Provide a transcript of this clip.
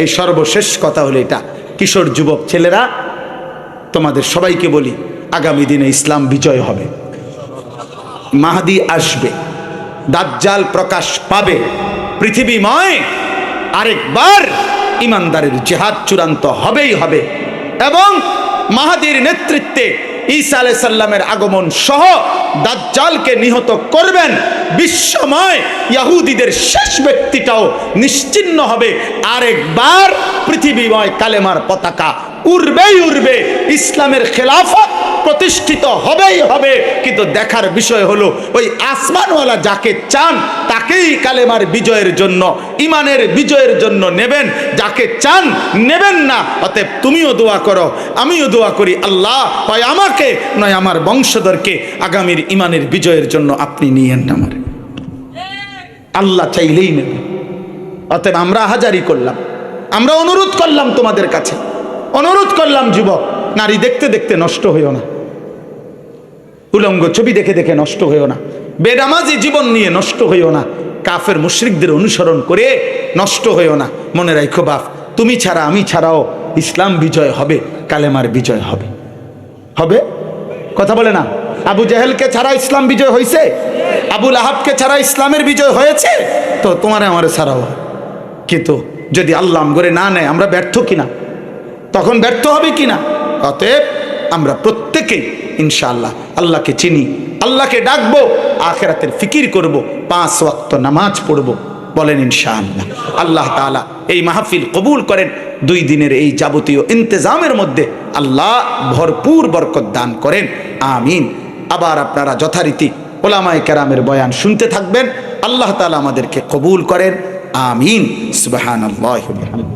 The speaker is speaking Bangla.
এই সর্বশেষ কথা হলো এটা, কিশোর যুবক ছেলেরা, তোমাদের সবাইকে বলি, আগামী দিনে ইসলাম বিজয় হবে, মাহদি আসবে, দাজ্জাল প্রকাশ পাবে, পৃথিবীময় আরেকবার ইমানদারের জিহাদ চূড়ান্ত হবেই হবে, এবং মাহদির নেতৃত্বে ঈসা আলাইহিস সালামের আগমন সহ দাজ্জালকে নিহত করবেন। বিশ্বময় ইহুদিদের শেষ ব্যক্তিটাও নিশ্চিহ্ন হবে, আরেকবার পৃথিবীময় কালেমার পতাকা উড়বেই উড়বে, ইসলামের খেলাফত প্রতিষ্ঠিত হবেই হবে। কিন্তু দেখার বিষয় হলো ওই আসমানওয়ালা যাকে চান তাকেই কালেমার বিজয়ের জন্য, ইমানের বিজয়ের জন্য নেবেন, যাকে চান নেবেন না। অতএব তুমিও দোয়া করো, আমিও দোয়া করি, আল্লাহ হয় আমাকে নয় আমার বংশধরকে আগামীর ইমানের বিজয়ের জন্য আপনি নিয়েন না। আমার আল্লাহ চাইলেই নেবে। অতএব আমরা হাজারি করলাম, আমরা অনুরোধ করলাম তোমাদের কাছে, অনুরোধ করলাম, যুবক নারী দেখতে দেখতে নষ্ট হইও না, উলঙ্গ ছবি দেখে দেখে নষ্ট হইও না, বেনামাজি জীবন নিয়ে নষ্ট হইও না, কাফের মুশরিকদের অনুসরণ করে নষ্ট হইও না। মনে রাখো বাপ, তুমি ছাড়া আমি ছাড়াও ইসলাম বিজয় হবে, কালেমার বিজয় হবে, হবে। কথা বলে না? আবু জেহেলকে ছাড়া ইসলাম বিজয় হয়েছে? আবু লাহাবকে ছাড়া ইসলামের বিজয় হয়েছে? তো তোমার আমার ছাড়াও। কিন্তু যদি আল্লাহ করে না নেয়, আমরা ব্যর্থ কিনা? তখন ব্যর্থ হবে কিনা? অতএব আমরা প্রত্যেকেই ইনশাআল্লাহ আল্লাহকে চিনি, আল্লাহকে ডাকবো, আখিরাতের ফিকির করব, 5 ওয়াক্ত নামাজ পড়ব, বলেন ইনশাআল্লাহ। আল্লাহ তাআলা এই মাহফিল কবুল করেন, 2 দিনের এই যাবতীয় ইন্তজামের মধ্যে আল্লাহ ভরপুর বরকত দান করেন, আমিন। আবার আপনারা যথারীতি ওলামায়ে কেরামের বয়ান শুনতে থাকবেন। আল্লাহ তাআলা আমাদেরকে কবুল করেন, আমিন। সুবহানাল্লাহি ওয়া বিহামদিহি।